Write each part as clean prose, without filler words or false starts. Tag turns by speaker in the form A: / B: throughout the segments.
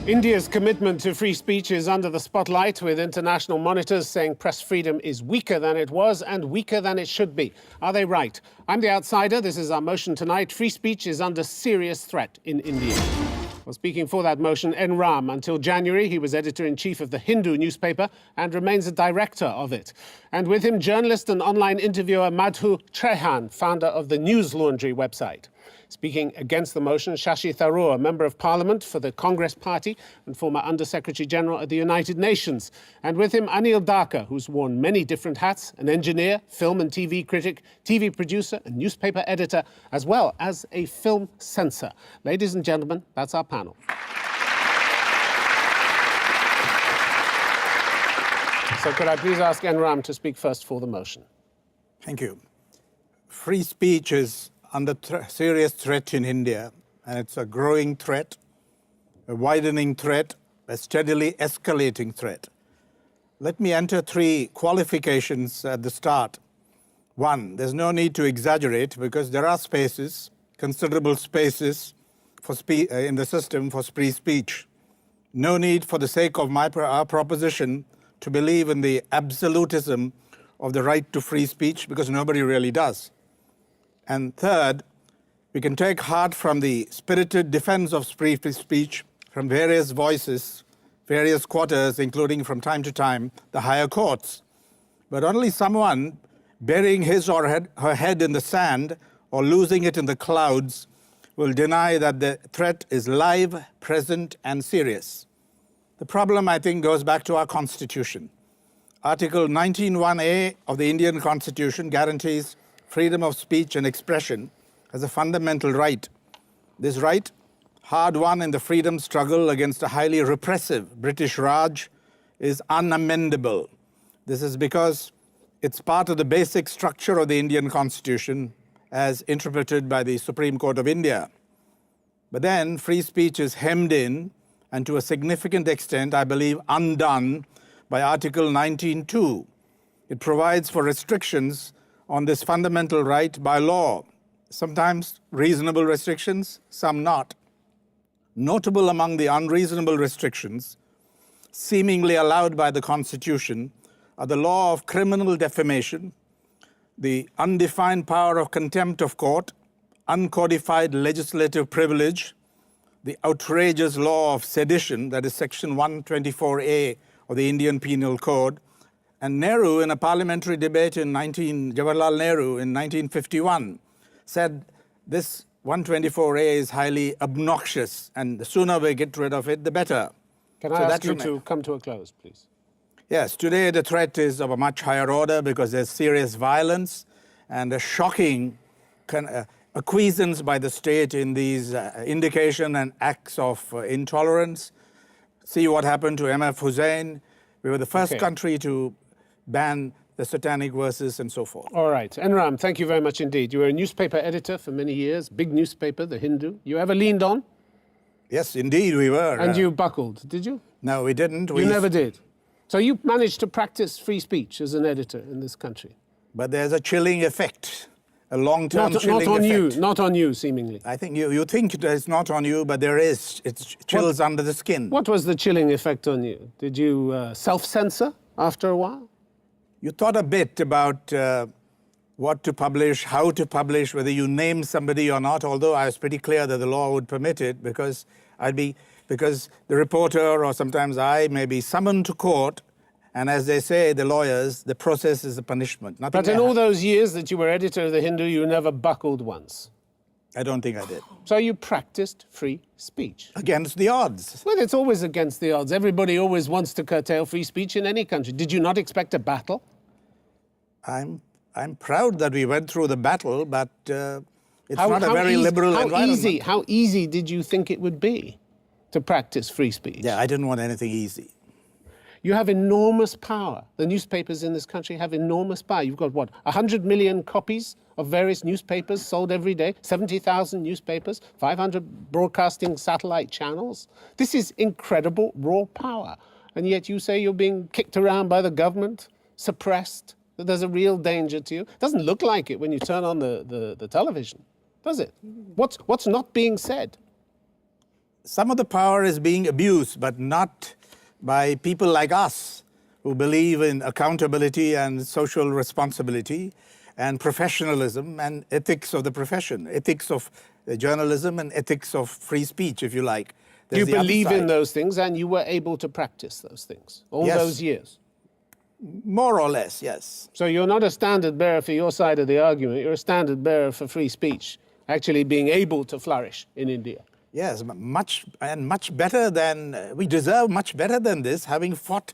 A: India's commitment to free speech is under the spotlight, with international monitors saying press freedom is weaker than it was and weaker than it should be. Are they right? I'm The Outsider. This is our motion tonight. Free speech is under serious threat in India. Well, speaking for that motion, N. Ram. Until January, he was editor-in-chief of the Hindu newspaper and remains a director of it. And with him, journalist and online interviewer Madhu Trehan, founder of the News Laundry website. Speaking against the motion, Shashi Tharoor, Member of Parliament for the Congress Party and former Under-Secretary General at the United Nations. And with him, Anil Daka, who's worn many different hats, an engineer, film and TV critic, TV producer and newspaper editor, as well as a film censor. Ladies and gentlemen, that's our panel. So could I please ask N. Ram to speak first for the motion?
B: Thank you. Free speech is under serious threat in India, and it's a growing threat, a widening threat, a steadily escalating threat. Let me enter three qualifications at the start. One, there's no need to exaggerate because there are spaces, considerable spaces in the system for free speech. No need for the sake of our proposition to believe in the absolutism of the right to free speech because nobody really does. And third, we can take heart from the spirited defense of free speech from various voices, various quarters, including from time to time the higher courts. But only someone burying his or her head in the sand or losing it in the clouds will deny that the threat is live, present, and serious. The problem, I think, goes back to our Constitution. Article 19(1)(a) of the Indian Constitution guarantees freedom of speech and expression as a fundamental right. This right, hard won in the freedom struggle against a highly repressive British Raj, is unamendable. This is because it's part of the basic structure of the Indian Constitution as interpreted by the Supreme Court of India. But then free speech is hemmed in and to a significant extent, I believe, undone by Article 19(2). It provides for restrictions on this fundamental right by law, sometimes reasonable restrictions, some not. Notable among the unreasonable restrictions seemingly allowed by the Constitution are the law of criminal defamation, the undefined power of contempt of court, uncodified legislative privilege, the outrageous law of sedition, that is Section 124(a) of the Indian Penal Code. And Nehru, in a parliamentary debate Jawaharlal Nehru in 1951, said this 124(a) is highly obnoxious, and the sooner we get rid of it, the better.
A: Can I ask you to come to a close, please?
B: Yes, today the threat is of a much higher order because there's serious violence and a shocking acquiescence by the state in these indication and acts of intolerance. See what happened to M.F. Hussain. We were the first country to ban the satanic verses and so forth.
A: All right. N. Ram, thank you very much indeed. You were a newspaper editor for many years, big newspaper, The Hindu. You ever leaned on?
B: Yes, indeed we were.
A: And you buckled, did you?
B: No, we didn't.
A: You never did? So you managed to practice free speech as an editor in this country?
B: But there's a chilling effect, a long-term chilling
A: effect.
B: effect.
A: Not on you, seemingly.
B: I think you think it's not on you, but there is. It chills under the skin.
A: What was the chilling effect on you? Did you self-censor after a while?
B: You thought a bit about what to publish, how to publish, whether you name somebody or not, although I was pretty clear that the law would permit it because the reporter or sometimes I may be summoned to court, and as they say, the lawyers, the process is a punishment.
A: But in all those years that you were editor of The Hindu, you never buckled once.
B: I don't think I did.
A: So you practiced free speech?
B: Against the odds.
A: Well, it's always against the odds. Everybody always wants to curtail free speech in any country. Did you not expect a battle?
B: I'm proud that we went through the battle, but it's not a very liberal environment.
A: How easy did you think it would be to practice free speech?
B: Yeah, I didn't want anything easy.
A: You have enormous power. The newspapers in this country have enormous power. You've got, what, 100 million copies of various newspapers sold every day, 70,000 newspapers, 500 broadcasting satellite channels. This is incredible raw power. And yet you say you're being kicked around by the government, suppressed, that there's a real danger to you. It doesn't look like it when you turn on the television, does it? What's not being said?
B: some of the power is being abused, but not by people like us who believe in accountability and social responsibility and professionalism and ethics of the profession, ethics of journalism and ethics of free speech, if you like.
A: You
B: There's the other
A: believe in
B: side.
A: those things, and you were able to practice those things all
B: Yes.
A: those years.
B: More or less, yes.
A: So you're not a standard bearer for your side of the argument. You're a standard bearer for free speech, actually being able to flourish in India.
B: Yes, much better than, we deserve much better than this, having fought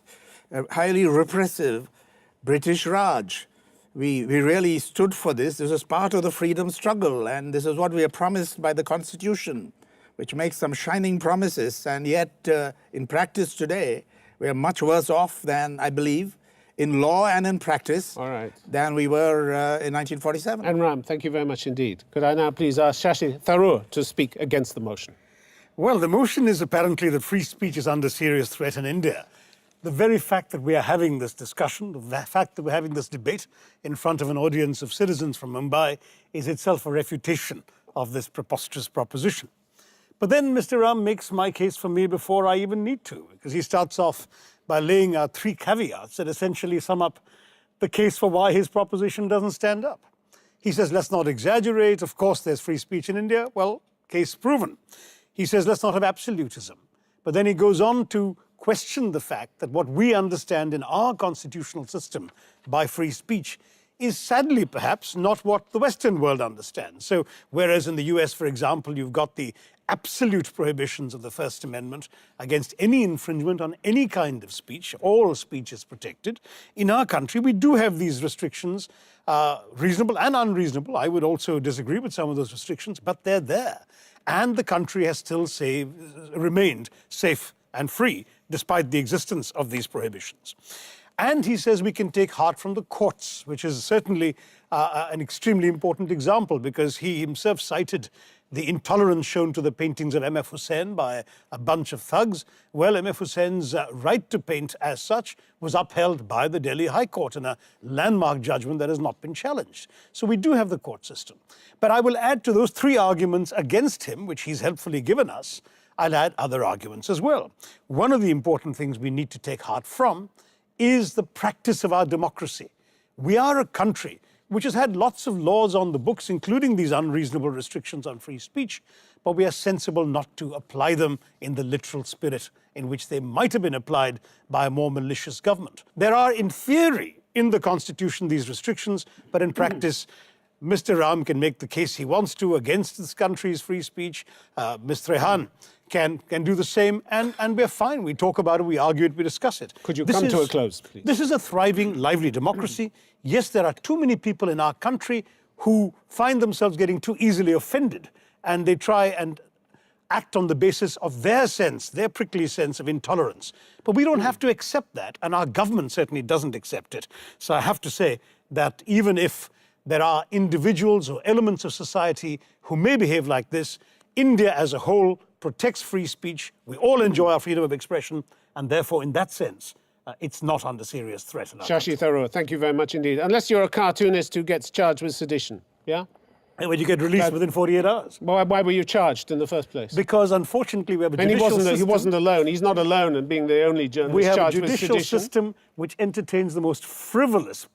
B: a highly repressive British Raj. We really stood for this. This was part of the freedom struggle, and this is what we are promised by the Constitution, which makes some shining promises, and yet in practice today, we are much worse off than, I believe, in law and in practice,
A: All right.
B: than we were in 1947.
A: And Ram, thank you very much indeed. Could I now please ask Shashi Tharoor to speak against the motion?
C: Well, the motion is apparently that free speech is under serious threat in India. The very fact that we are having this discussion, the fact that we're having this debate in front of an audience of citizens from Mumbai is itself a refutation of this preposterous proposition. But then Mr. Ram makes my case for me before I even need to, because he starts off by laying out 3 caveats that essentially sum up the case for why his proposition doesn't stand up. He says, let's not exaggerate. Of course, there's free speech in India. Well, case proven. He says, let's not have absolutism. But then he goes on to question the fact that what we understand in our constitutional system by free speech is sadly perhaps not what the Western world understands. So whereas in the US, for example, you've got the absolute prohibitions of the First Amendment against any infringement on any kind of speech, all speech is protected. In our country, we do have these restrictions, reasonable and unreasonable. I would also disagree with some of those restrictions, but they're there. And the country has still remained safe and free, despite the existence of these prohibitions. And he says we can take heart from the courts, which is certainly an extremely important example, because he himself cited the intolerance shown to the paintings of M.F. Hussain by a bunch of thugs. Well, M.F. Hussain's right to paint as such was upheld by the Delhi High Court in a landmark judgment that has not been challenged. So we do have the court system. But I will add to those 3 arguments against him, which he's helpfully given us, I'll add other arguments as well. One of the important things we need to take heart from is the practice of our democracy. We are a country which has had lots of laws on the books, including these unreasonable restrictions on free speech, but we are sensible not to apply them in the literal spirit in which they might have been applied by a more malicious government. There are, in theory, in the Constitution, these restrictions, but in practice, Mr. Ram can make the case he wants to against this country's free speech. Ms. Rehan can do the same, and we're fine. We talk about it, we argue it, we discuss it.
A: Could you come to a close, please?
C: This is a thriving, lively democracy. Yes, there are too many people in our country who find themselves getting too easily offended, and they try and act on the basis of their sense, their prickly sense of intolerance. But we don't have to accept that, and our government certainly doesn't accept it. So I have to say that even if there are individuals or elements of society who may behave like this, India as a whole protects free speech. We all enjoy our freedom of expression, and therefore, in that sense, it's not under serious threat.
A: Shashi Tharoor, thank you very much indeed. Unless you're a cartoonist who gets charged with sedition, yeah?
C: And when you get released within 48 hours.
A: Why were you charged in the first place?
C: Because unfortunately we have a
A: And
C: judicial system.
A: he wasn't alone. He's not alone in being the only journalist
C: We have a
A: charged with
C: judicial
A: sedition.
C: system which entertains the most frivolous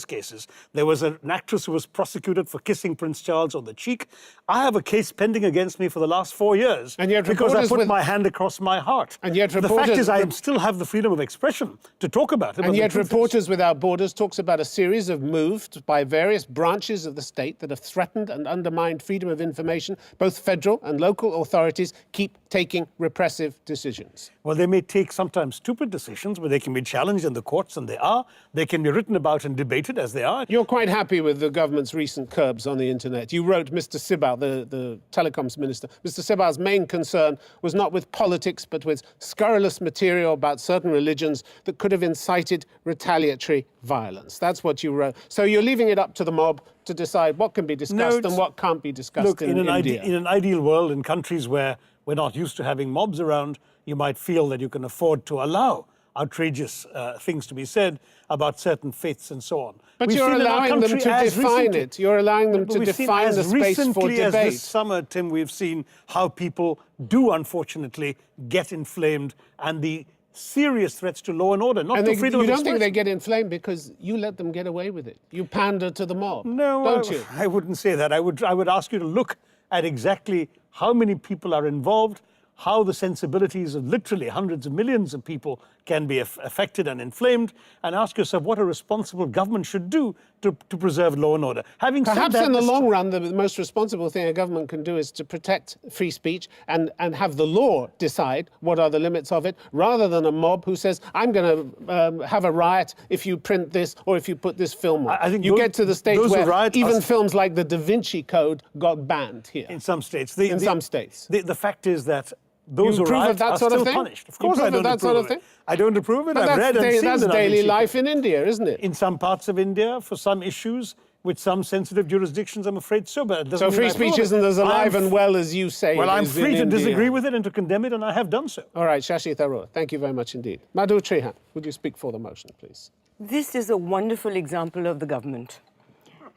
C: cases. There was an actress who was prosecuted for kissing Prince Charles on the cheek. I have a case pending against me for the last 4 years,
A: And yet
C: because I
A: reporters
C: put
A: with-
C: my hand across my heart.
A: And yet
C: the fact
A: reporters-
C: is I still have the freedom of expression to talk about it.
A: And yet Reporters Without Borders talks about a series of moves by various branches of the state that have threatened and undermined freedom of information. Both federal and local authorities keep taking repressive decisions.
C: Well, they may take sometimes stupid decisions, but they can be challenged in the courts, and they are. They can be written about and debated, as they are.
A: You're quite happy with the government's recent curbs on the internet. You wrote Mr. Sibal, the telecoms minister. Mr. Sibal's main concern was not with politics, but with scurrilous material about certain religions that could have incited retaliatory violence. That's what you wrote. So you're leaving it up to the mob to decide what can be discussed and what can't be discussed in India.
C: In an ideal world, in countries where we're not used to having mobs around, you might feel that you can afford to allow outrageous things to be said about certain faiths and so on.
A: But
C: We've
A: you're
C: seen in our
A: allowing them
C: country
A: to
C: as
A: define
C: recently-
A: it. You're allowing them
C: But
A: to
C: we've seen
A: define
C: as
A: the space for
C: recently as
A: debate.
C: this summer, Tim, we've seen how people do unfortunately get inflamed, and the serious threats to law and order, not
A: And
C: to
A: they,
C: freedom
A: you
C: of
A: don't
C: expression.
A: think they get inflamed because you let them get away with it. You pander to the mob,
C: No,
A: don't you?
C: I wouldn't say that. I would ask you to look at exactly how many people are involved, how the sensibilities of literally hundreds of millions of people can be affected and inflamed, and ask yourself what a responsible government should do to preserve law and order. Having said
A: Perhaps
C: that,
A: in the
C: Mr.
A: long run, the most responsible thing a government can do is to protect free speech and have the law decide what are the limits of it, rather than a mob who says, I'm going to have a riot if you print this or if you put this film on.
C: I think
A: you
C: those-
A: get to the stage
C: those
A: where
C: riots
A: even
C: are-
A: films like the Da Vinci Code got banned here.
C: in some states.
A: Some states.
C: The fact is that those
A: You
C: who
A: approve of
C: riot
A: that
C: are
A: sort of
C: still
A: thing?
C: punished. Of
A: You
C: course I
A: approve
C: don't
A: of that
C: approve
A: sort
C: of
A: of
C: it.
A: thing?
C: I don't approve of it.
A: But
C: I've read and seen
A: that's
C: the Da
A: daily
C: Vinci
A: life
C: Code.
A: in India, isn't it?
C: In some parts of India, for some issues, with some sensitive jurisdictions, I'm afraid so. But it doesn't
A: So
C: mean
A: free
C: I approve
A: speech
C: of it.
A: isn't as alive
C: I'm
A: and well as you say
C: Well,
A: it
C: I'm
A: is in
C: free to
A: India.
C: disagree with it and to condemn it, and I have done so.
A: All right, Shashi Tharoor, thank you very much indeed. Madhu Trehan, would you speak for the motion, please?
D: This is a wonderful example of the government.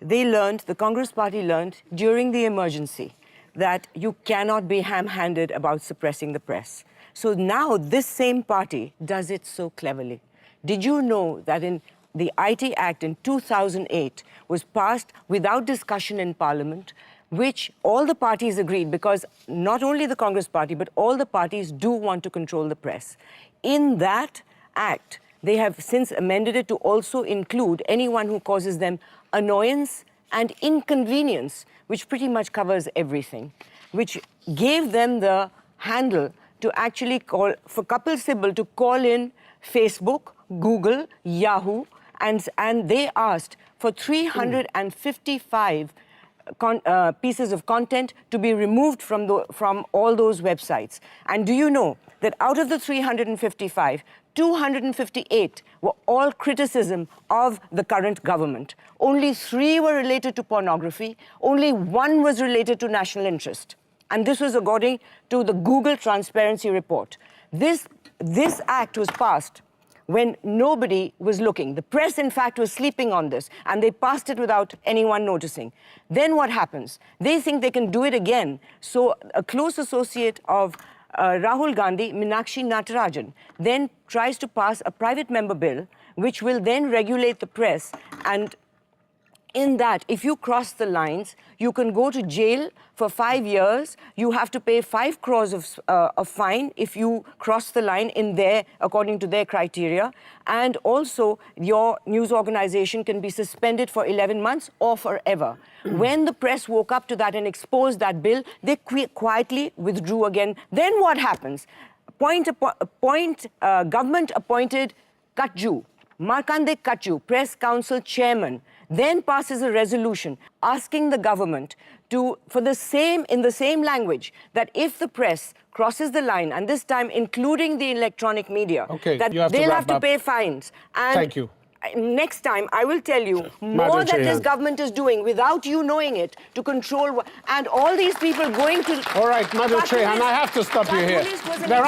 D: The Congress party learned during the emergency that you cannot be ham-handed about suppressing the press. So now this same party does it so cleverly. Did you know that in the IT Act in 2008 was passed without discussion in Parliament, which all the parties agreed, because not only the Congress party, but all the parties do want to control the press. In that act, they have since amended it to also include anyone who causes them annoyance and inconvenience, which pretty much covers everything, which gave them the handle to actually call, for Kapil Sibal to call in Facebook, Google, Yahoo, and they asked for 355 pieces of content to be removed from all those websites. And do you know that out of the 355, 258 were all criticism of the current government. Only 3 were related to pornography. Only 1 was related to national interest. And this was according to the Google Transparency Report. This act was passed when nobody was looking. The press, in fact, was sleeping on this, and they passed it without anyone noticing. Then what happens? They think they can do it again. So a close associate of Rahul Gandhi, Meenakshi Natarajan, then tries to pass a private member bill, which will then regulate the press. And in that, if you cross the lines, you can go to jail for 5 years. You have to pay 5 crores of fine if you cross the line according to their criteria. And also, your news organization can be suspended for 11 months or forever. When the press woke up to that and exposed that bill, they quietly withdrew again. Then what happens? Government-appointed Katju, Markande Katju, Press Council Chairman, then passes a resolution asking the government to, in the same language, that if the press crosses the line, and this time including the electronic media,
A: Okay,
D: that
A: you have to
D: they'll
A: wrap
D: have to
A: up.
D: pay fines. And
A: Thank you.
D: Next time, I will tell you more that this
A: Trehan.
D: government is doing without you knowing it to control, and all these people going to...
A: All right, Madhu Trehan, I have to stop you here. There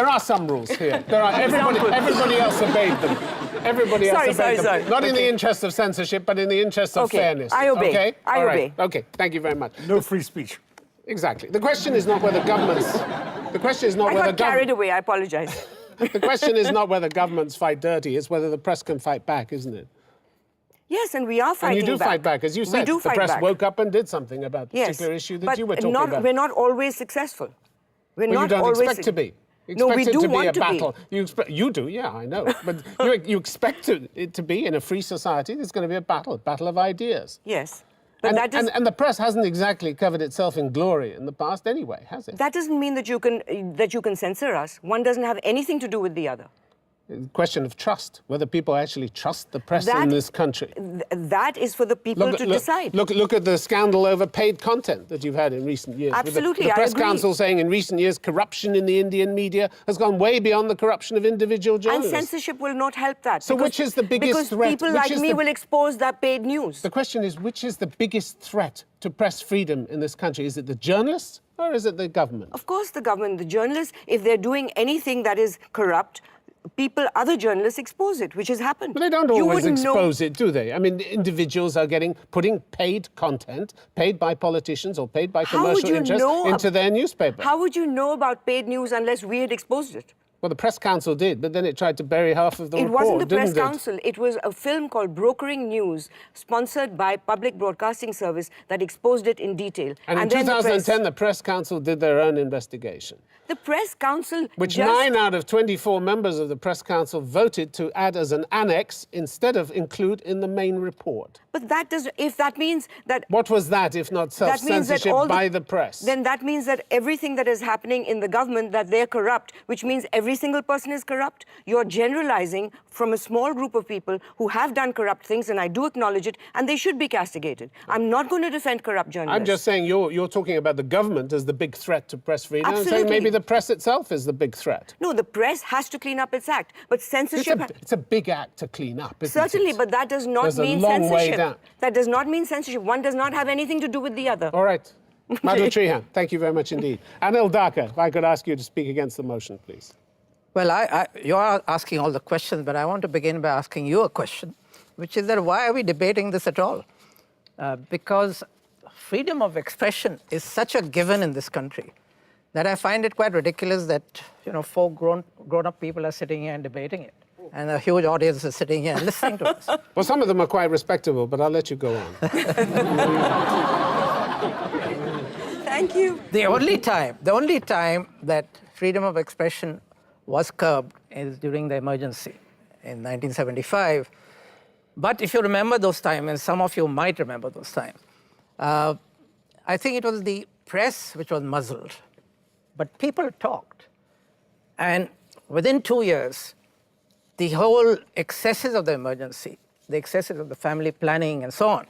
A: are some rules here. Everybody else obeyed them. Everybody else obeyed them.
D: Sorry.
A: Not in the interest of censorship, but in the interest of
D: Okay,
A: fairness.
D: I obey.
A: Okay?
D: I
A: All right.
D: obey.
A: Okay, thank you very much.
C: No free speech.
A: Exactly. The question is not whether governments... The question is not
D: I
A: whether
D: got carried away, I apologize.
A: The question is not whether governments fight dirty, it's whether the press can fight back, isn't it?
D: Yes, and we are
A: And
D: fighting
A: you do
D: back.
A: fight back, as you said.
D: We do
A: the
D: fight
A: press
D: back.
A: woke up and did something about the
D: Yes,
A: particular issue that
D: but
A: you were talking about.
D: we're not always successful. We're
A: Well, you
D: not
A: don't
D: always
A: expect to be. You
D: No, we
A: expect
D: do
A: it to be
D: want
A: a
D: to be.
A: battle. You do, yeah, I know. But you expect it to be in a free society. There's going to be a battle of ideas.
D: Yes, but
A: And the press hasn't exactly covered itself in glory in the past anyway, has it?
D: that doesn't mean that you can censor us. One doesn't have anything to do with the other.
A: Question of trust, whether people actually trust the press in this country.
D: That is for the people to decide.
A: Look at the scandal over paid content that you've had in recent years.
D: Absolutely,
A: With the
D: I
A: Press
D: agree.
A: Council saying in recent years corruption in the Indian media has gone way beyond the corruption of individual
D: And
A: journalists.
D: censorship will not help that.
A: So which is the biggest
D: because
A: threat?
D: People
A: Which
D: like
A: is
D: me
A: the-
D: will expose that paid news.
A: The question is, which is the biggest threat to press freedom in this country? Is it the journalists or is it the government?
D: Of course, the government, the journalists, if they're doing anything that is corrupt, other journalists expose it, which has happened.
A: But they don't
D: You
A: always
D: wouldn't know-
A: expose it, do they? I mean, individuals are putting paid content, paid by politicians or paid by
D: How would
A: commercial
D: you
A: interests
D: know
A: into their newspaper.
D: How would you know about paid news unless we had exposed it?
A: Well, the press council did, but then it tried to bury half of the
D: It
A: report,
D: wasn't the press
A: didn't it?
D: council. It was a film called Brokering News, sponsored by Public Broadcasting Service, that exposed it in detail.
A: And in
D: then
A: 2010, the press council did their own investigation,
D: the press council
A: which
D: just
A: 9 out of 24 members of the press council voted to add as an annex instead of include in the main report.
D: But that does, if that means that
A: What was that if not
D: that means that
A: self-censorship
D: all
A: by the press?
D: Then that means that everything that is happening in the government, that they're corrupt, which means every single person is corrupt. You're generalizing from a small group of people who have done corrupt things, and I do acknowledge it, and they should be castigated. I'm not going to defend corrupt journalists.
A: I'm just saying you're talking about the government as the big threat to press freedom. I'm saying
D: Absolutely.
A: maybe the press itself is the big threat.
D: No, the press has to clean up its act, but censorship...
A: It's a big act to clean up, isn't
D: Certainly,
A: it?
D: but that does not
A: There's a
D: mean
A: long way
D: censorship.
A: down.
D: That does not mean censorship. One does not have anything to do with the other.
A: All right. Madhu Trehan, thank you very much indeed. Anil Dhaka, if I could ask you to speak against the motion, please.
E: Well, you are asking all the questions, but I want to begin by asking you a question, which is that why are we debating this at all? Because freedom of expression is such a given in this country that I find it quite ridiculous that, four grown-up people are sitting here and debating it, and a huge audience is sitting here and listening to us.
A: Well, some of them are quite respectable, but I'll let you go on.
D: Thank you.
E: The only time that freedom of expression was curbed is during the emergency in 1975. But if you remember those times, and some of you might remember those times, I think it was the press which was muzzled, but people talked. And within 2 years, the whole excesses of the emergency, the excesses of the family planning and so on,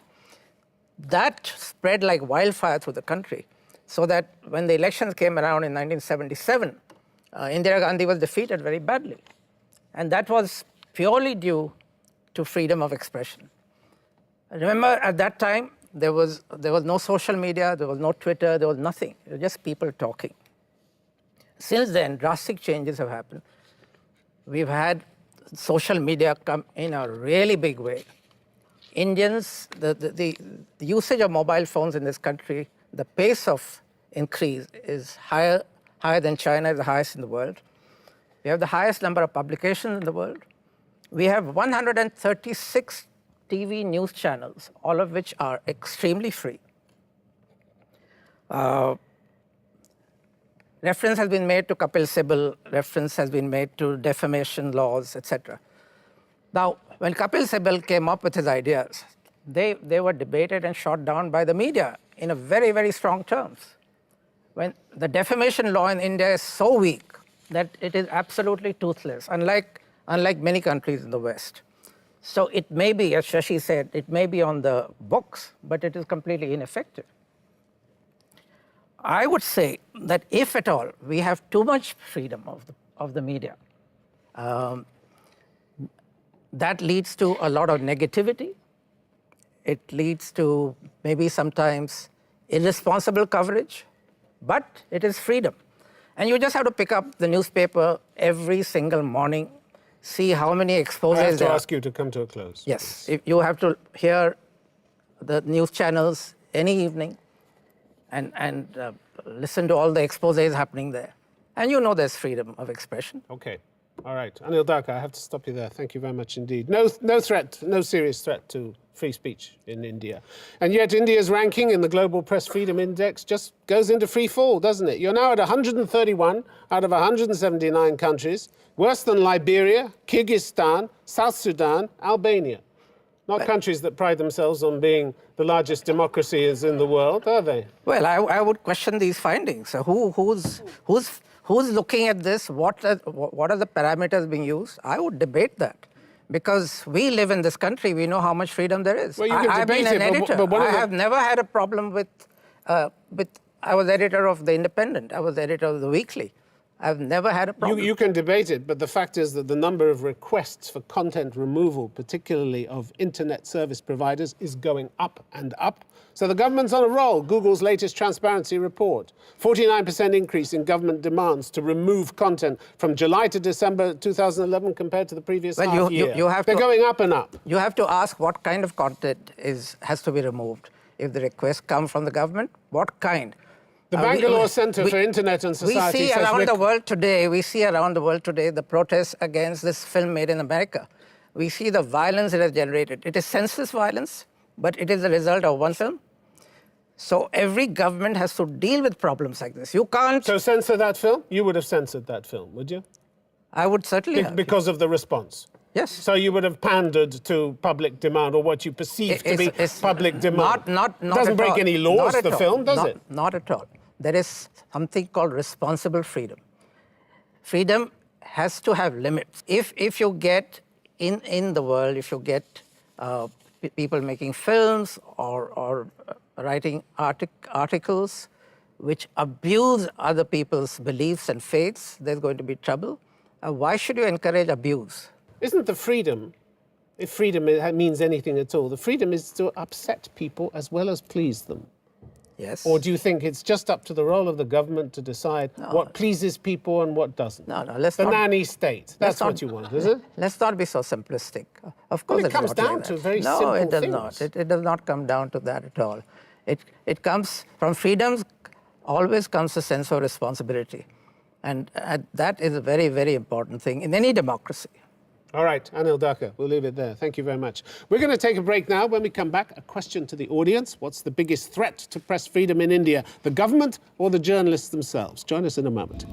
E: that spread like wildfire through the country. So that when the elections came around in 1977, Indira Gandhi was defeated very badly. And that was purely due to freedom of expression. Remember, at that time, there was no social media, there was no Twitter, there was nothing. It was just people talking. Since then, drastic changes have happened. We've had social media come in a really big way. Indians, the usage of mobile phones in this country, the pace of increase is higher than China, is the highest in the world. We have the highest number of publications in the world. We have 136 TV news channels, all of which are extremely free. Reference has been made to Kapil Sibal, reference has been made to defamation laws, etc. Now, when Kapil Sibal came up with his ideas, they were debated and shot down by the media in a very, very strong terms. When the defamation law in India is so weak that it is absolutely toothless, unlike many countries in the West. So it may be, as Shashi said, it may be on the books, but it is completely ineffective. I would say that if at all we have too much freedom of the media, that leads to a lot of negativity. It leads to maybe sometimes irresponsible coverage, but it is freedom. And you just have to pick up the newspaper every single morning, see how many exposes
A: I have to
E: there are.
A: ask you to come to a close.
E: Yes, if you have to hear the news channels any evening and listen to all the exposés happening there. And you know there's freedom of expression.
A: Okay. All right. Anil Dhaka, I have to stop you there. Thank you very much indeed. No threat, no serious threat to free speech in India. And yet India's ranking in the Global Press Freedom Index just goes into free fall, doesn't it? You're now at 131 out of 179 countries, worse than Liberia, Kyrgyzstan, South Sudan, Albania. Not countries that pride themselves on being the largest democracies in the world, are they?
E: Well, I would question these findings. So who's looking at this? What are the parameters being used? I would debate that. Because we live in this country, we know how much freedom there is.
A: Well, you can
E: I've
A: debate
E: been an
A: it,
E: editor.
A: but one of
E: I
A: the-
E: have never had a problem with I was editor of The Independent. I was editor of The Weekly. I've never had a problem.
A: You can debate it, but the fact is that the number of requests for content removal, particularly of internet service providers, is going up and up. So the government's on a roll. Google's latest transparency report, 49% increase in government demands to remove content from July to December 2011 compared to the previous half year. They're going up and up.
E: You have to ask what kind of content has to be removed. If the requests come from the government, what kind?
A: The Bangalore Centre for Internet and Society
E: we see
A: says
E: around the world today the protests against this film made in America. We see the violence it has generated. It is senseless violence, but it is the result of one film. So every government has to deal with problems like this. You can't...
A: So censor that film? You would have censored that film, would you?
E: I would certainly have.
A: Because of the response?
E: Yes.
A: So you would have pandered to public demand, or what you perceive to be public demand?
E: Not
A: it doesn't break any laws, the film, does it?
E: Not at all. There is something called responsible freedom. Freedom has to have limits. If you get in the world, if you get people making films or writing articles which abuse other people's beliefs and faiths, there's going to be trouble. Why should you encourage abuse?
A: Isn't the freedom, if freedom means anything at all, the freedom is to upset people as well as please them?
E: Yes.
A: Or do you think it's just up to the role of the government to decide what pleases people and what doesn't?
E: No,
A: the nanny state. That's what you want, is it?
E: Let's not be so simplistic. Of course,
A: it comes down to very simple things.
E: No, it does not. It does not come down to that at all. It comes from freedoms. Always comes a sense of responsibility, and that is a very, very important thing in any democracy.
A: All right, Anil Dhaka, we'll leave it there. Thank you very much. We're going to take a break now. When we come back, a question to the audience. What's the biggest threat to press freedom in India, the government or the journalists themselves? Join us in a moment.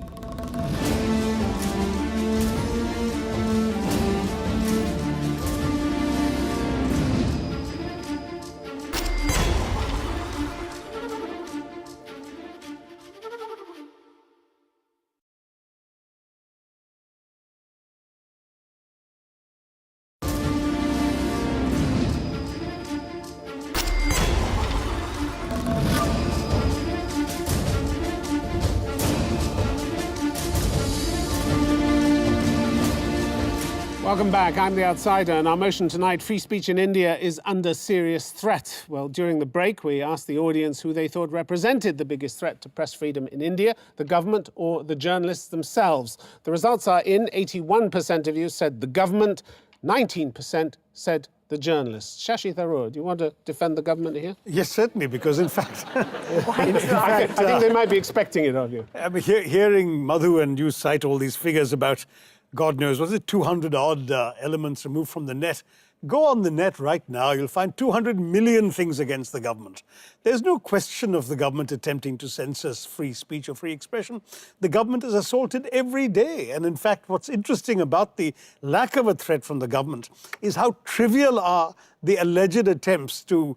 A: Welcome back. I'm The Outsider, and our motion tonight, free speech in India is under serious threat. Well, during the break, we asked the audience who they thought represented the biggest threat to press freedom in India, the government or the journalists themselves. The results are in. 81% of you said the government, 19% said the journalists. Shashi Tharoor, do you want to defend the government here?
C: Yes, certainly, because in fact...
A: I think they might be expecting it of you.
C: I mean, hearing Madhu and you cite all these figures about, God knows, was it 200-odd elements removed from the net? Go on the net right now, you'll find 200 million things against the government. There's no question of the government attempting to censor free speech or free expression. The government is assaulted every day. And in fact, what's interesting about the lack of a threat from the government is how trivial are the alleged attempts to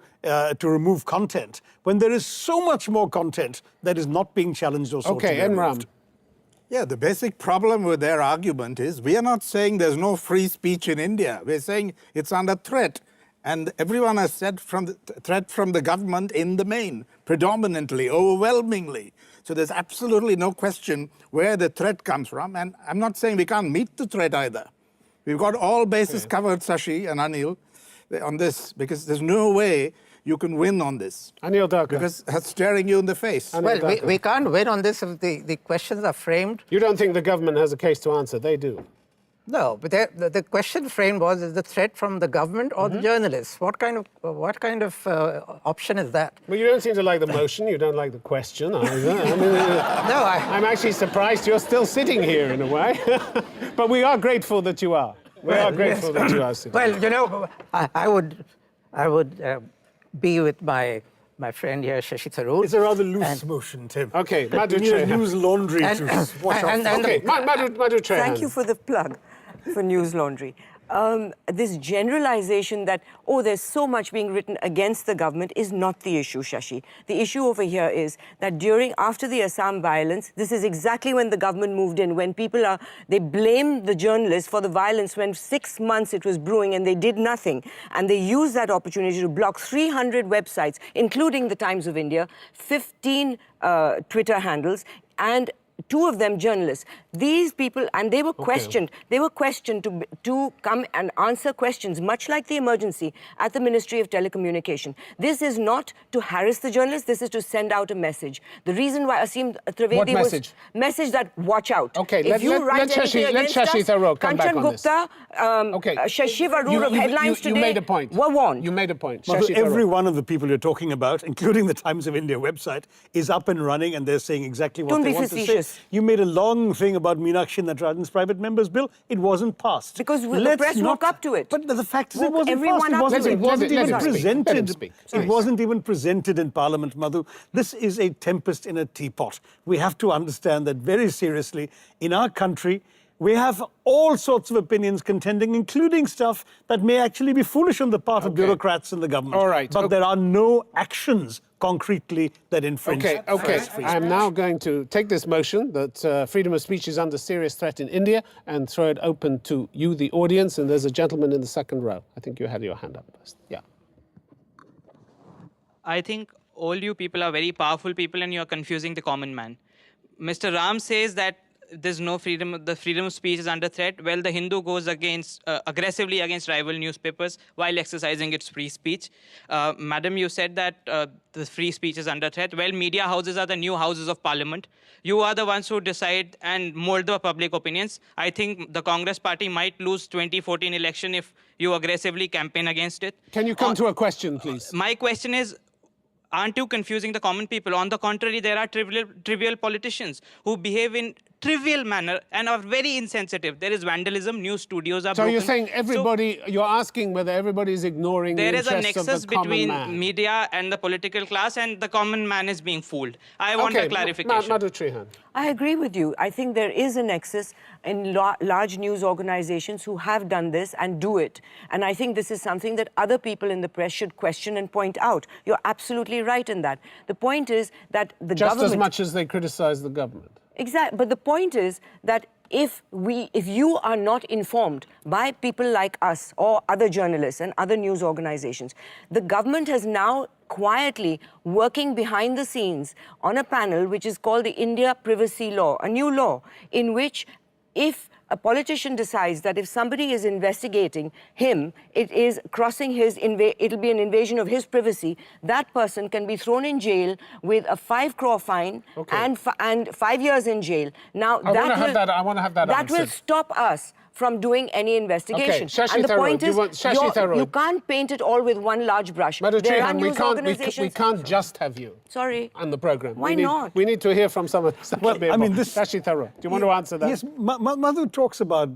C: remove content when there is so much more content that is not being challenged or sought to be removed.
A: Enram.
B: Yeah, the basic problem with their argument is we are not saying there's no free speech in India. We're saying it's under threat. And everyone has said threat from the government in the main, predominantly, overwhelmingly. So there's absolutely no question where the threat comes from. And I'm not saying we can't meet the threat either. We've got all bases covered, Shashi and Anil, on this, because there's no way you can win on this.
A: Anil Dhaka.
B: Because that's staring you in the face.
E: Well, we can't win on this if the questions are framed.
A: You don't think the government has a case to answer? They do.
E: No, but the question framed was, is the threat from the government or the journalists? What kind of option is that?
A: Well, you don't seem to like the motion. You don't like the question either. I mean,
E: No,
A: I'm actually surprised you're still sitting here in a way. But we are grateful that you are. We are grateful that you are sitting.
E: Well, you know, I would be with my friend here, Shashi Tharoor.
C: It's a rather loose motion, Tim.
A: Okay, Madhu
C: You need a
A: Trehan.
C: news laundry to wash off.
A: Okay, Madhu Trehan.
D: Thank you for the plug for News Laundry. This generalization that, oh, there's so much being written against the government is not the issue, Shashi. The issue over here is that after the Assam violence, this is exactly when the government moved in, when they blame the journalists for the violence when 6 months it was brewing and they did nothing. And they used that opportunity to block 300 websites, including the Times of India, 15 Twitter handles, and two of them journalists. These people, and they were questioned. They were questioned to come and answer questions, much like the emergency at the Ministry of Telecommunication. This is not to harass the journalists. This is to send out a message. The reason why Asim Trivedi
A: What message?
D: Message that watch out.
A: Okay,
D: if you write anything against
A: Shashi
D: us,
A: Tharoor come back
D: Kanchan
A: on this.
D: Gupta, Shashi Tharoor of headlines
A: you
D: today
A: made a point.
D: were warned.
A: You made a point.
C: Madhu,
A: Shashi
C: every
A: Tharoor.
C: one of the people you're talking about, including the Times of India website, is up and running, and they're saying exactly what
D: Don't
C: they
D: be
C: want to
D: facetious.
C: say. You made a long thing about Meenakshi Natarajan's private members bill. It wasn't passed.
D: Because the press woke up to it.
C: But the fact is, it
D: Woke
C: wasn't
D: everyone
C: passed.
D: up to
C: It
D: it.
C: wasn't
A: Let
C: even
A: him speak. Let him
C: presented.
A: speak.
C: It
A: Please.
C: wasn't even presented in Parliament, Madhu. This is a tempest in a teapot. We have to understand that very seriously. In our country, we have all sorts of opinions contending, including stuff that may actually be foolish on the part of bureaucrats in the government.
A: All right.
C: But there are no actions concretely that infringe.
A: Okay. I'm now going to take this motion that freedom of speech is under serious threat in India and throw it open to you, the audience. And there's a gentleman in the second row. I think you had your hand up first. Yeah.
F: I think all you people are very powerful people and you're confusing the common man. Mr. Ram says that there's no freedom, the freedom of speech is under threat. Well, the Hindu goes against aggressively against rival newspapers while exercising its free speech. Madam, you said that the free speech is under threat. Well, media houses are the new houses of parliament. You are the ones who decide and mold the public opinions. I think the Congress party might lose 2014 election if you aggressively campaign against it.
A: Can you come to a question, please?
F: My question is, aren't you confusing the common people? On the contrary, there are trivial politicians who behave in trivial manner and are very insensitive. There is vandalism, news studios are
A: So
F: broken.
A: you're saying everybody, you're asking whether everybody is ignoring the
F: There is a
A: interests of
F: nexus
A: the common
F: between
A: man.
F: media and the political class, and the common man is being fooled. I want a clarification.
A: Madhu Trehan.
D: I agree with you. I think there is a nexus in large news organizations who have done this and do it. And I think this is something that other people in the press should question and point out. You're absolutely right in that. The point is that the
A: Just
D: government...
A: as much as they criticize the government.
D: Exactly. But the point is that if you are not informed by people like us or other journalists and other news organizations, the government has now quietly working behind the scenes on a panel which is called the India Privacy Law, a new law in which if a politician decides that if somebody is investigating him, it is crossing it'll be an invasion of his privacy, that person can be thrown in jail with a 5 crore fine and 5 years in jail. Now,
A: I want to have that
D: that will
A: answered.
D: stop us from doing any investigation.
A: Shashi
D: and the
A: Tharoor,
D: point
A: do you
D: is,
A: want Shashi Tharoor?
D: you can't paint it all with one large brush.
A: Madhu
D: There are
A: Trehan,
D: news organizations...
A: we can't just have you
D: Sorry.
A: on the program.
D: Why not?
A: We need to hear from someone.
C: I mean, this...
A: Shashi Tharoor, do you want to answer that?
C: Yes, Madhu talks about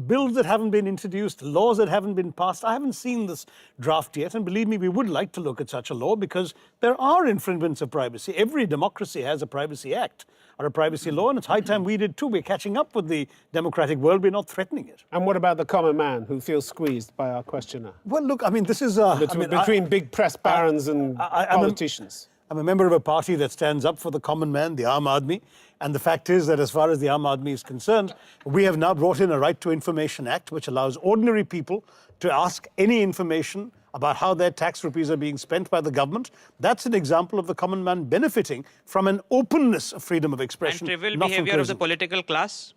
C: bills that haven't been introduced, laws that haven't been passed. I haven't seen this draft yet, and believe me, we would like to look at such a law because there are infringements of privacy. Every democracy has a Privacy Act or a privacy law, and it's high time we did too. We're catching up with the democratic world. We're not threatening it.
A: And what about the common man who feels squeezed by our questioner?
C: Well, look, I mean, this is...
A: Between big press barons and politicians.
C: I'm a member of a party that stands up for the common man, the Aam Aadmi. And the fact is that as far as the Aam Aadmi is concerned, we have now brought in a Right to Information Act, which allows ordinary people to ask any information about how their tax rupees are being spent by the government. That's an example of the common man benefiting from an openness of freedom of expression.
F: And trivial
C: not from
F: behavior of the
C: crazy.
F: political class?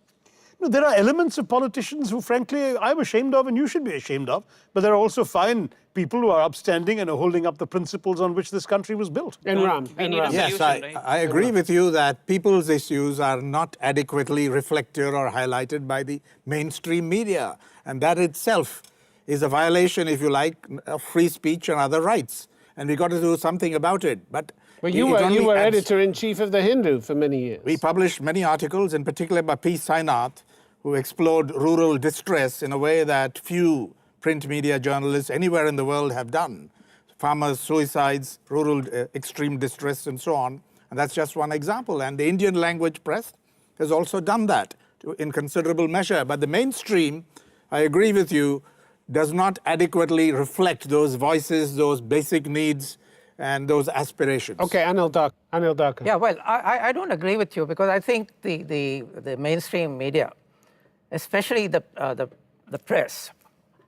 C: No, there are elements of politicians who, frankly, I'm ashamed of and you should be ashamed of. But there are also fine people who are upstanding and are holding up the principles on which this country was built.
A: Enram.
F: We need a
A: Enram.
B: Yes,
F: solution, right?
B: I agree with you that people's issues are not adequately reflected or highlighted by the mainstream media. And that itself is a violation, if you like, of free speech and other rights. And we've got to do something about it. But
A: You were editor-in-chief of The Hindu for many years.
B: we published many articles, in particular by P. Sainath, who explored rural distress in a way that few print media journalists anywhere in the world have done. Farmers' suicides, rural extreme distress, and so on. And that's just one example. And the Indian language press has also done that in considerable measure. But the mainstream, I agree with you, does not adequately reflect those voices, those basic needs, and those aspirations.
A: Okay, Anil Darkar.
E: Yeah, well, I don't agree with you because I think the mainstream media, especially the press,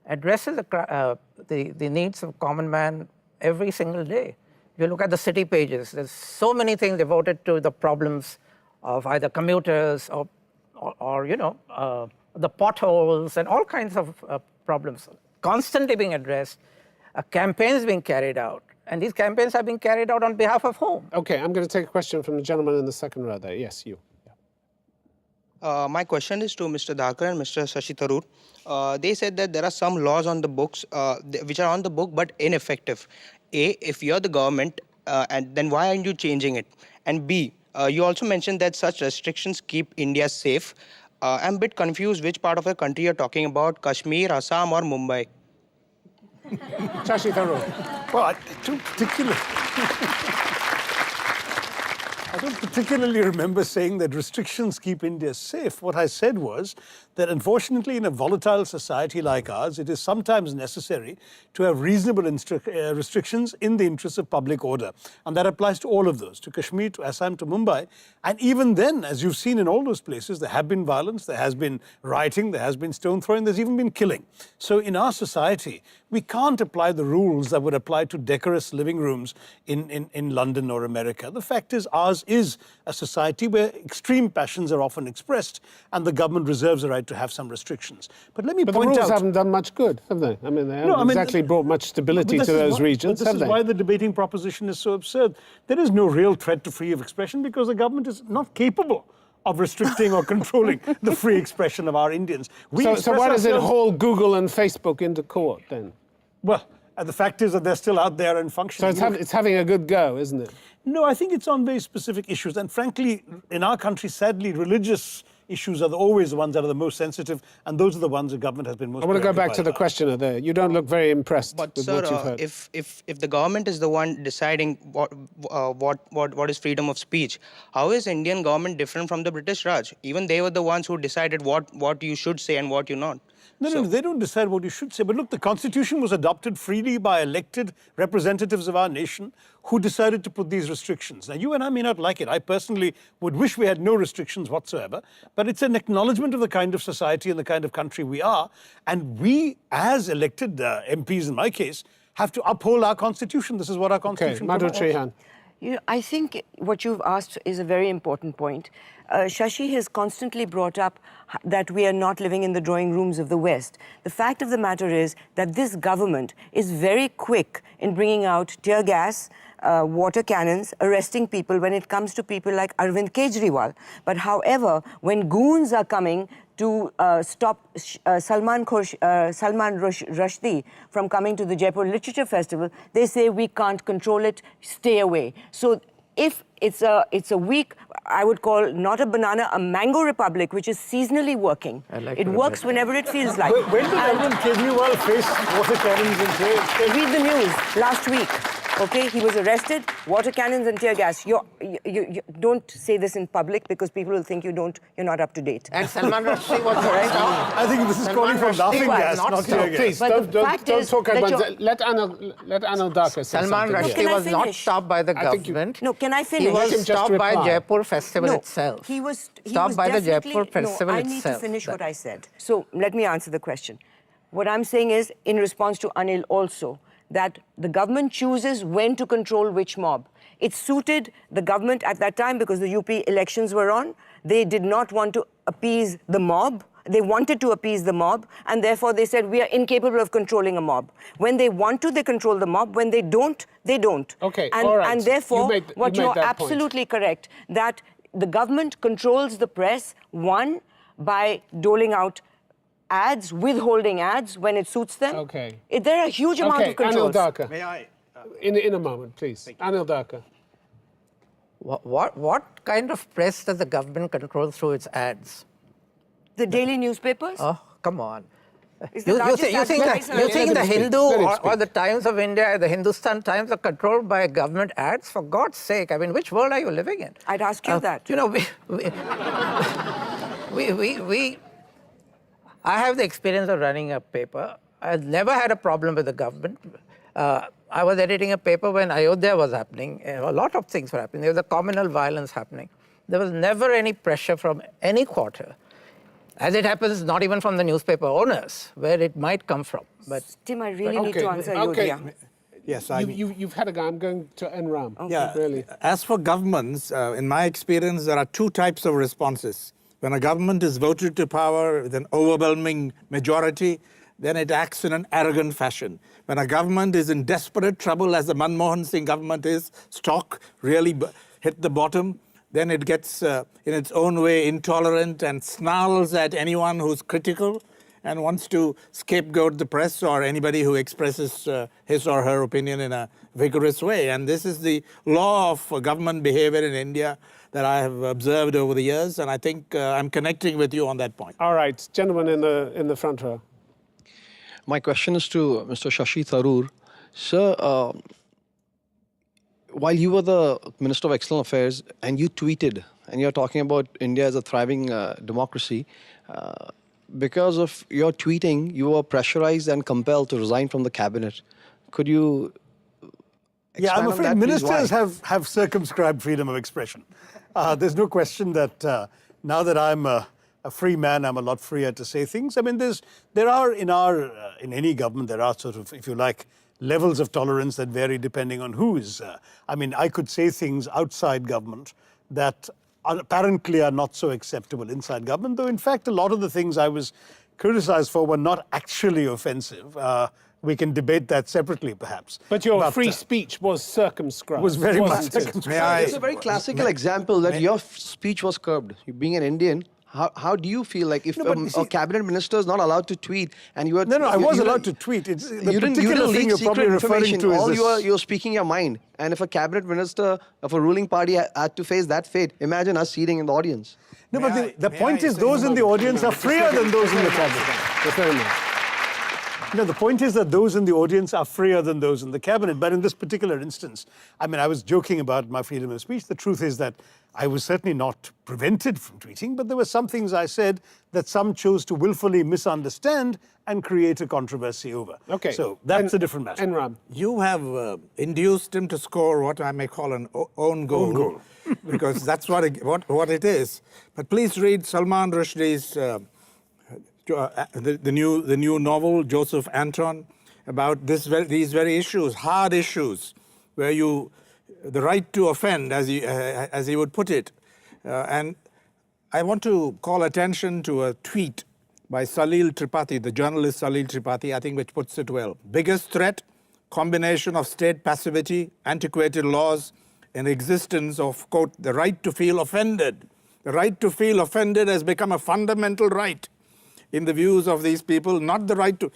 E: addresses the needs of common man every single day. If you look at the city pages, there's so many things devoted to the problems of either commuters or the potholes and all kinds of problems constantly being addressed, campaigns being carried out. And these campaigns are being carried out on behalf of whom?
A: Okay, I'm going to take a question from the gentleman in the second row there. Yes, you.
G: My question is to Mr. Dharkar and Mr. Shashi Tharoor. They said that there are some laws on the books which are on the book but ineffective. A, if you're the government, and then why aren't you changing it? And B, you also mentioned that such restrictions keep India safe. I'm a bit confused which part of the country you're talking about, Kashmir, Assam or Mumbai?
A: Shashi Tharoor.
C: Well, I don't particularly remember saying that restrictions keep India safe. What I said was that unfortunately in a volatile society like ours, it is sometimes necessary to have reasonable restrictions in the interest of public order. And that applies to all of those, to Kashmir, to Assam, to Mumbai. And even then, as you've seen in all those places, there have been violence, there has been rioting, there has been stone throwing, there's even been killing. So in our society, we can't apply the rules that would apply to decorous living rooms in London or America. The fact is, ours is a society where extreme passions are often expressed, and the government reserves the right to have some restrictions. But let me
A: But
C: point
A: the
C: out...
A: rules haven't done much good, have they? I mean, they haven't exactly brought much stability to those regions, have
C: This
A: they?
C: is why the debating proposition is so absurd. There is no real threat to freedom of expression because the government is not capable of restricting or controlling the free expression of our Indians.
A: So why does it haul Google and Facebook into court then?
C: Well, the fact is that they're still out there and
A: So
C: functioning.
A: it's having a good go, isn't it?
C: No, I think it's on very specific issues. And frankly, in our country, sadly, religious issues are always the ones that are the most sensitive, and those are the ones the government has been most
A: I want to go back to
C: preoccupied
A: the
C: about.
A: questioner there. You don't look very impressed
G: But
A: with
G: sir,
A: what you've heard.
G: if the government is the one deciding what is freedom of speech, how is Indian government different from the British Raj? Even they were the ones who decided what you should say and what you not.
C: No, they don't decide what you should say. But look, the Constitution was adopted freely by elected representatives of our nation who decided to put these restrictions. Now, you and I may not like it. I personally would wish we had no restrictions whatsoever. But it's an acknowledgement of the kind of society and the kind of country we are. And we, as elected MPs in my case, have to uphold our Constitution. This is what our
A: Okay,
C: Constitution
A: Madhu
C: provides.
A: Trehan.
D: I think what you've asked is a very important point. Shashi has constantly brought up that we are not living in the drawing rooms of the West. The fact of the matter is that this government is very quick in bringing out tear gas, water cannons, arresting people when it comes to people like Arvind Kejriwal. But however, when goons are coming to stop Salman Rushdie from coming to the Jaipur Literature Festival, they say we can't control it, stay away. So if it's a week, I would call not a banana, a mango republic, which is seasonally working. It works whenever it feels like.
C: When did Arvind Kejriwal face water cannons and tear gas?
D: Read the news last week. Okay, he was arrested, water cannons and tear gas. You don't say this in public because people will think you're not up to date.
E: And Salman Rushdie was stopped.
C: I think this is calling for laughing
E: was
C: gas,
E: not
C: not tear gas.
A: Please,
D: But the
A: don't
D: fact
A: don't
D: is
A: talk
D: that
A: about
D: you're-
A: that. Let Anil Dharkar say
E: Salman
A: something.
E: Rushdie
D: Can I
E: was not
D: finish?
E: stopped by the
A: I think you-
E: government.
D: No, can I
E: He
D: finish?
A: Let him
E: was
A: just
E: stopped by
A: reply.
E: Jaipur Festival
D: No,
E: itself.
D: he was
E: stopped by the
D: definitely-
E: Jaipur Festival
D: I
E: itself.
D: need to finish what I said. So let me answer the question. What I'm saying is, in response to Anil also, that the government chooses when to control which mob. It suited the government at that time because the UP elections were on. They did not want to appease the mob. They wanted to appease the mob, and therefore they said, we are incapable of controlling a mob. When they want to, they control the mob. When they don't, they don't.
A: Okay,
D: and,
A: all right.
D: And therefore,
A: You made
D: you're
A: that point.
D: absolutely correct, that the government controls the press, one, by doling out ads, withholding ads when it suits them.
A: Okay.
D: There are a huge amount
A: Okay,
D: of controls.
A: Anil Dharkar.
B: May I?
A: In a moment, please. Anil Dharkar.
E: What kind of press does the government control through its ads?
D: The daily newspapers.
E: Oh, come on.
D: Is the
E: You
D: largest
E: think
D: advertiser-
E: the
A: Let him speak.
E: Hindu
A: Let him
E: or
A: speak.
E: the Times of India, the Hindustan Times are controlled by government ads? For God's sake, I mean, which world are you living in?
D: I'd ask you that.
E: You know, I have the experience of running a paper. I've never had a problem with the government. I was editing a paper when Ayodhya was happening. A lot of things were happening. There was a communal violence happening. There was never any pressure from any quarter. As it happens, not even from the newspaper owners, where it might come from. But
D: Tim, I really need to answer
A: Okay.
D: Ayodhya.
B: Yes,
A: You've had a go. I'm going to Enram.
B: Yeah,
A: Really.
B: as for governments, in my experience, there are two types of responses. When a government is voted to power with an overwhelming majority, then it acts in an arrogant fashion. When a government is in desperate trouble, as the Manmohan Singh government is, stock really hit the bottom, then it gets, in its own way, intolerant and snarls at anyone who's critical and wants to scapegoat the press or anybody who expresses his or her opinion in a vigorous way. And this is the law of government behavior in India that I have observed over the years, and I think I'm connecting with you on that point.
A: All right, gentleman in the front row.
H: My question is to Mr. Shashi Tharoor. Sir, while you were the Minister of External Affairs and you tweeted, and you're talking about India as a thriving democracy, because of your tweeting, you were pressurized and compelled to resign from the cabinet. Could you
C: Yeah, I'm
H: expand on
C: afraid
H: that, please?
C: ministers
H: Why?
C: have circumscribed freedom of expression. There's no question that now that I'm a free man, I'm a lot freer to say things. I mean, there are in any government, there are sort of, if you like, levels of tolerance that vary depending on who is. I mean, I could say things outside government that apparently are not so acceptable inside government, though in fact a lot of the things I was criticized for were not actually offensive. We can debate that separately, perhaps.
A: But your free speech was circumscribed.
C: was very much
A: wasn't it?
C: circumscribed.
H: It's a very classical example that your speech was curbed. You being an Indian, how do you feel like if
C: No, but you see-
H: a cabinet minister is not allowed to tweet and you were...
C: No, I
H: you-
C: was
H: you
C: allowed to
H: didn't-
C: tweet. It's, the
H: you didn't
C: particular thing
H: leak
C: you're probably
H: secret
C: referring
H: information.
C: to is
H: All
C: this.
H: you're speaking your mind. And if a cabinet minister of a ruling party had to face that fate, imagine us seating in the audience.
C: No,
B: May
C: but the
B: I
C: point is
B: say
C: those in
B: one
C: the
B: more-
C: audience are freer than those in the cabinet.
A: Just very much.
C: No, the point is that those in the audience are freer than those in the cabinet. But in this particular instance, I mean, I was joking about my freedom of speech. The truth is that I was certainly not prevented from tweeting, but there were some things I said that some chose to willfully misunderstand and create a controversy over.
A: Okay.
C: So that's a different matter.
A: Enram.
B: You have induced him to score what I may call an own goal.
C: Own goal.
B: Because that's what it is. But please read Salman Rushdie's the new novel, Joseph Anton, about these very issues, hard issues, where the right to offend, as he would put it. And I want to call attention to a tweet by Salil Tripathi, the journalist Salil Tripathi, I think, which puts it well. Biggest threat, combination of state passivity, antiquated laws, and existence of, quote, the right to feel offended. The right to feel offended has become a fundamental right in the views of these people, not the right to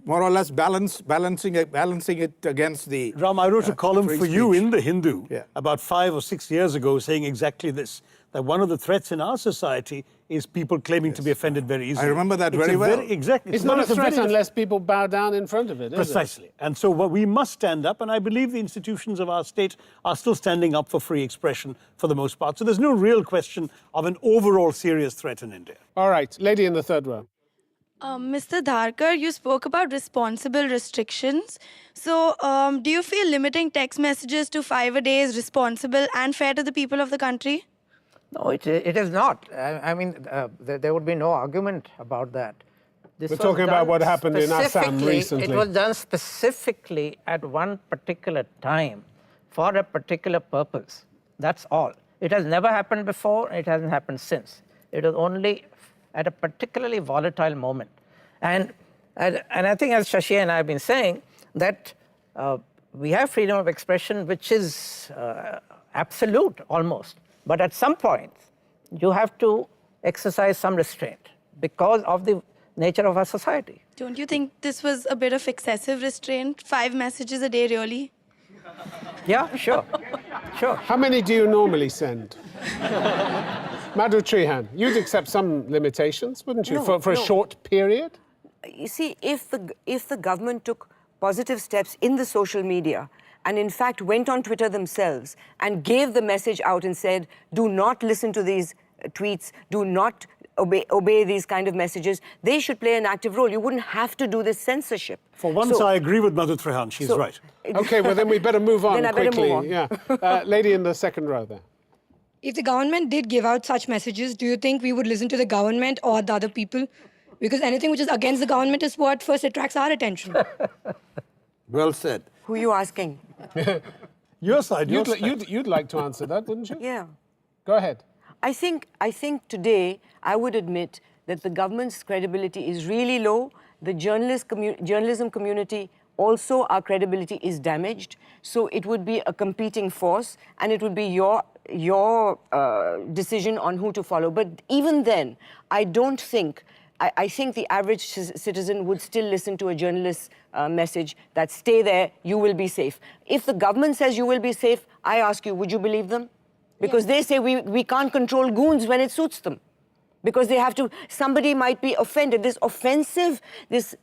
B: more or less balancing it against the...
C: Ram, I wrote a column
B: free
C: for you
B: speech.
C: in The Hindu
B: Yeah.
C: about 5 or 6 years ago saying exactly this, that one of the threats in our society is people claiming to be offended very easily.
B: I remember that
C: It's
B: very
C: a
B: well.
C: Exactly.
A: It's not a threat
C: very
A: unless people bow down in front of it, is it?
C: Precisely. And so what we must stand up, and I believe the institutions of our state are still standing up for free expression for the most part. So there's no real question of an overall serious threat in India.
A: All right, lady in the third row.
I: Mr. Dharkar, you spoke about responsible restrictions. So, do you feel limiting text messages to 5 a day is responsible and fair to the people of the country?
E: No, it is not. I mean, there would be no argument about that. This
A: We're
E: was
A: talking about
E: done
A: what happened in Assam
E: specifically-
A: recently.
E: It was done specifically at one particular time for a particular purpose. That's all. It has never happened before. It hasn't happened since. It was only at a particularly volatile moment. And I think, as Shashi and I have been saying, that we have freedom of expression, which is absolute almost. But at some point, you have to exercise some restraint because of the nature of our society.
I: Don't you think this was a bit of excessive restraint? 5 messages a day, really?
E: Yeah, sure. Sure.
A: How many do you normally send? Madhu Trihan, you'd accept some limitations, wouldn't you,
D: No,
A: for a
D: no.
A: short period?
D: You see, if the government took positive steps in the social media and in fact went on Twitter themselves and gave the message out and said, do not listen to these tweets, do not obey these kind of messages, they should play an active role. You wouldn't have to do this censorship.
C: For once,
D: So-
C: I agree with Madhu Trehan. She's
D: so-
C: right.
A: Okay, well then we better move on
D: Then I better
A: quickly.
D: move on.
A: Yeah, lady in the second row there.
J: If the government did give out such messages, do you think we would listen to the government or the other people? Because anything which is against the government is what first attracts our attention.
B: Well said.
D: Who are you asking?
C: Your side, your side.
A: You'd like to answer that, wouldn't you?
D: Yeah.
A: Go ahead.
D: I think today I would admit that the government's credibility is really low. The journalism community also, our credibility is damaged. So it would be a competing force, and it would be your decision on who to follow. But even then, I don't think. I think the average citizen would still listen to a journalist's message that stay there, you will be safe. If the government says you will be safe, I ask you, would you believe them? Because they say we can't control goons when it suits them. Because they have to, somebody might be offended. This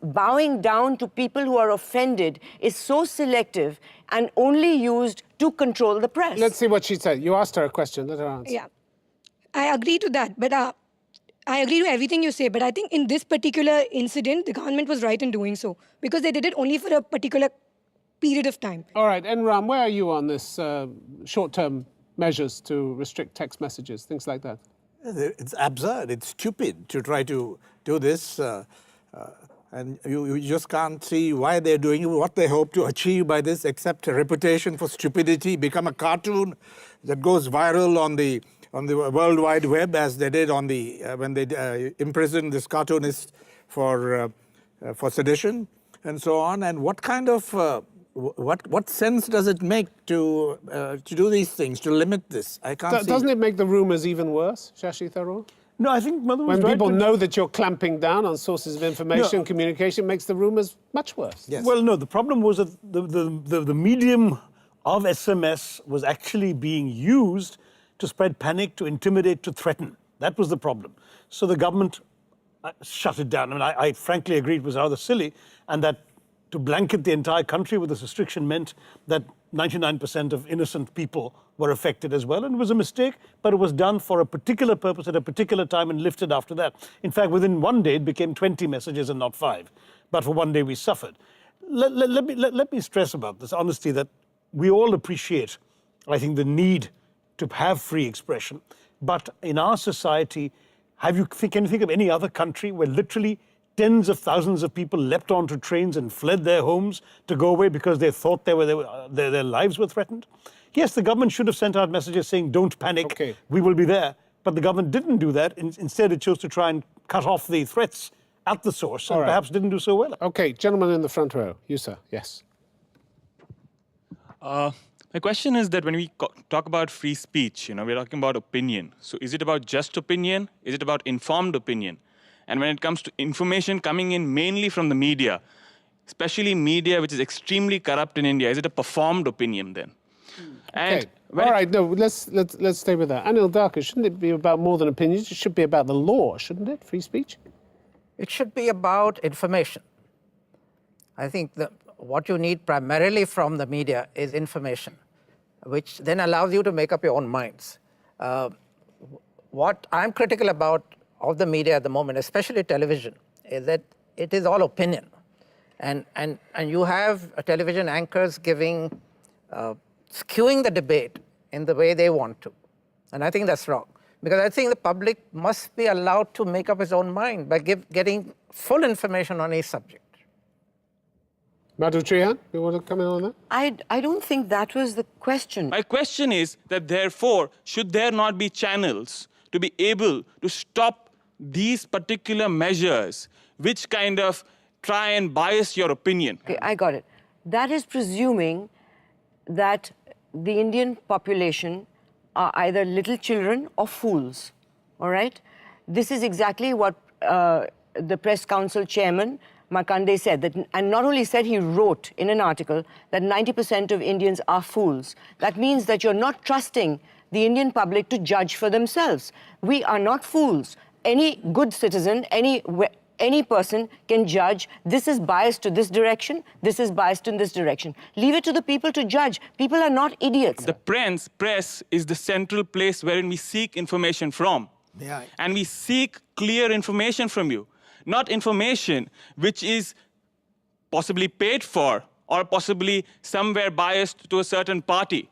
D: bowing down to people who are offended is so selective and only used to control the press.
A: Let's see what she said. You asked her a question, let her answer.
J: Yeah, I agree to that, but I agree to everything you say, but I think in this particular incident, the government was right in doing so, because they did it only for a particular period of time.
A: All right, Enram, where are you on this short-term measures to restrict text messages, things like that?
B: It's absurd. It's stupid to try to do this. And you just can't see why they're doing it, what they hope to achieve by this, except a reputation for stupidity, become a cartoon that goes viral on the World Wide Web, as they did on when they imprisoned this cartoonist for sedition and so on. And what kind of what sense does it make to do these things, to limit this? I can't see.
A: Doesn't it make the rumours even worse, Shashi Tharoor?
C: No, I think Madhu was
A: When
C: right.
A: people know that you're clamping down on sources of information, communication makes the rumours much worse.
B: Yes.
C: Well, no, the problem was that the medium of SMS was actually being used to spread panic, to intimidate, to threaten. That was the problem. So the government shut it down. I mean, I frankly agree it was rather silly, and that to blanket the entire country with this restriction meant that 99% of innocent people were affected as well. And it was a mistake, but it was done for a particular purpose at a particular time and lifted after that. In fact, within one day, it became 20 messages and not 5. But for one day, we suffered. Let me stress about this honesty, that we all appreciate, I think, the need to have free expression. But in our society, can you think of any other country where literally tens of thousands of people leapt onto trains and fled their homes to go away because they thought their lives were threatened? Yes, the government should have sent out messages saying, don't panic, we will be there. But the government didn't do that. Instead, it chose to try and cut off the threats at the source, and perhaps didn't do so well.
A: Okay, gentleman in the front row. You, sir. Yes.
K: My question is that when we talk about free speech, we're talking about opinion. So is it about just opinion? Is it about informed opinion? And when it comes to information coming in mainly from the media, especially media which is extremely corrupt in India, is it a performed opinion then?
A: And all right, no, let's stay with that. Anil Dharkar, shouldn't it be about more than opinions? It should be about the law, shouldn't it? Free speech?
E: It should be about information. I think what you need primarily from the media is information, which then allows you to make up your own minds. What I'm critical about of the media at the moment, especially television, is that it is all opinion. And you have television anchors skewing the debate in the way they want to. And I think that's wrong. Because I think the public must be allowed to make up its own mind by getting full information on a subject.
A: Madhu Trehan, you want to come in on that?
D: I don't think that was the question.
K: My question is that therefore, should there not be channels to be able to stop these particular measures which kind of try and bias your opinion?
D: Okay, I got it. That is presuming that the Indian population are either little children or fools, all right? This is exactly what the press council chairman, Markanday, said. And not only said, he wrote in an article that 90% of Indians are fools. That means that you're not trusting the Indian public to judge for themselves. We are not fools. Any good citizen, any person can judge, this is biased to this direction, this is biased in this direction. Leave it to the people to judge. People are not idiots.
K: The press is the central place wherein we seek information from.
B: Yeah.
K: And we seek clear information from you, not information which is possibly paid for or possibly somewhere biased to a certain party.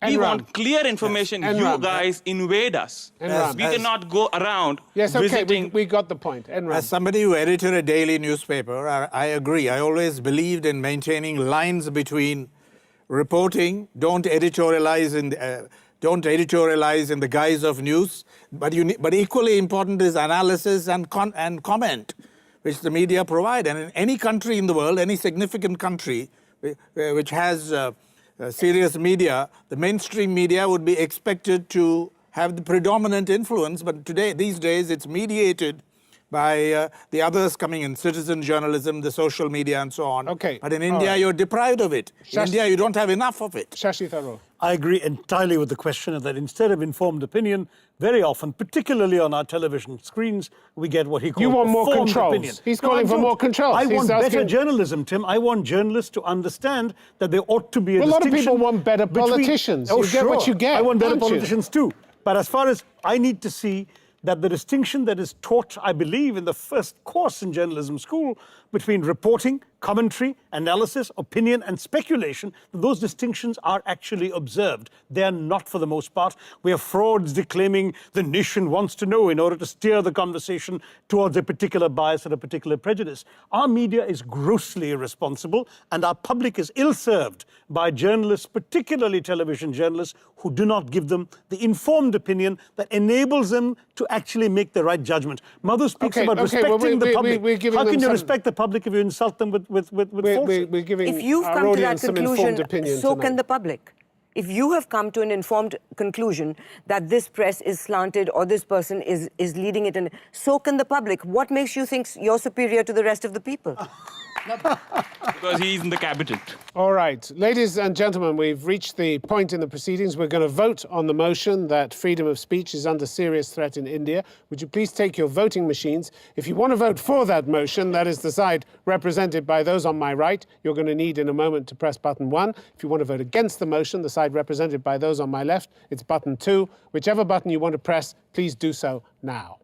K: We
A: Enram.
K: want clear information.
A: Yes.
K: You
A: Enram.
K: guys invade us.
A: Enram.
K: We cannot go around
A: Yes, okay,
K: visiting.
A: we got the point. Enram.
B: As somebody who edited a daily newspaper, I agree. I always believed in maintaining lines between reporting, don't editorialize in the guise of news, but equally important is analysis and comment, which the media provide. And in any country in the world, any significant country which has serious media, the mainstream media would be expected to have the predominant influence. But these days, it's mediated by the others coming in, citizen journalism, the social media, and so on.
A: Okay.
B: But in India, you're deprived of it. In India, you don't have enough of it.
A: Shashi Tharoor.
C: I agree entirely with the question that instead of informed opinion, very often, particularly on our television screens, we get what he calls
A: You want more
C: informed
A: controls.
C: opinion.
A: He's calling
C: I
A: for
C: don't.
A: more controls.
C: I
A: He's
C: want better
A: asking-
C: journalism, Tim. I want journalists to understand that there ought to be a
A: Well, a lot of
C: distinction
A: people want better
C: between-
A: politicians.
C: Oh,
A: You get what you get,
C: I want better
A: don't you?
C: politicians too. But as far as I need to see that the distinction that is taught, I believe, in the first course in journalism school between reporting, commentary, analysis, opinion, and speculation, those distinctions are actually observed. They are not for the most part. We have frauds declaiming the nation wants to know in order to steer the conversation towards a particular bias or a particular prejudice. Our media is grossly irresponsible, and our public is ill-served by journalists, particularly television journalists, who do not give them the informed opinion that enables them to actually make the right judgment. Madhu speaks
A: Okay,
C: about
A: okay, well,
C: respecting the public.
A: we're giving
C: How
A: them
C: can you
A: some-
C: respect the public if you insult them with falsehood?
A: We're giving
D: If you've
A: our
D: come to that
A: audience some informed
D: conclusion,
A: opinion
D: so
A: tonight.
D: can the public. If you have come to an informed conclusion that this press is slanted or this person is leading it, so can the public. What makes you think you're superior to the rest of the people?
K: Because he's in the cabinet.
A: All right, ladies and gentlemen, we've reached the point in the proceedings. We're going to vote on the motion that freedom of speech is under serious threat in India. Would you please take your voting machines? If you want to vote for that motion, that is the side represented by those on my right, you're going to need in a moment to press button 1. If you want to vote against the motion, the side represented by those on my left, it's button 2. Whichever button you want to press, please do so now.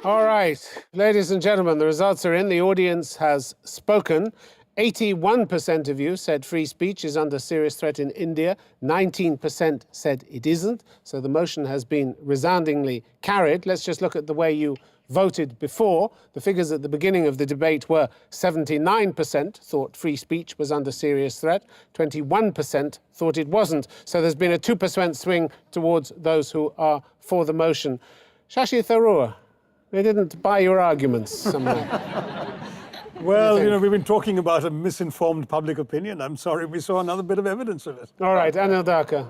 A: All right, ladies and gentlemen, the results are in. The audience has spoken. 81% of you said free speech is under serious threat in India. 19% said it isn't. So the motion has been resoundingly carried. Let's just look at the way you voted before. The figures at the beginning of the debate were 79% thought free speech was under serious threat. 21% thought it wasn't. So there's been a 2% swing towards those who are for the motion. Shashi Tharoor, they didn't buy your arguments somehow.
C: Well, you know, we've been talking about a misinformed public opinion. I'm sorry, we saw another bit of evidence of it.
A: All right, Anil Dhaka.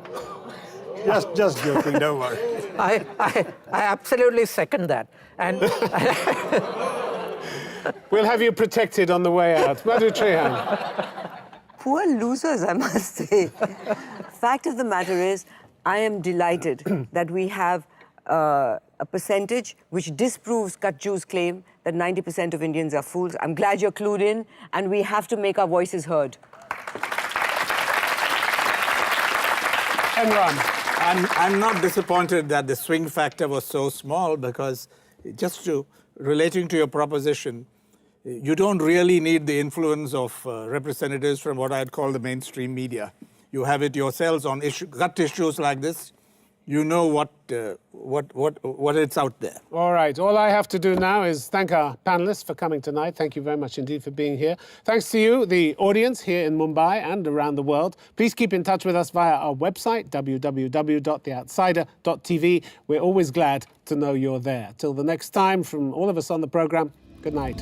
C: Just joking, don't worry.
E: I absolutely second that. And
A: We'll have you protected on the way out. Madhu Trehan.
D: Poor losers, I must say. Fact of the matter is, I am delighted that we have a percentage which disproves Kachju's claim that 90% of Indians are fools. I'm glad you're clued in, and we have to make our voices heard.
A: Enram.
B: I'm not disappointed that the swing factor was so small, because relating to your proposition, you don't really need the influence of representatives from what I'd call the mainstream media. You have it yourselves on gut issues like this. You know what it's out there.
A: All right, all I have to do now is thank our panelists for coming tonight. Thank you very much indeed for being here. Thanks to you, the audience here in Mumbai and around the world. Please keep in touch with us via our website, www.theoutsider.tv. We're always glad to know you're there. Till the next time, from all of us on the programme, good night.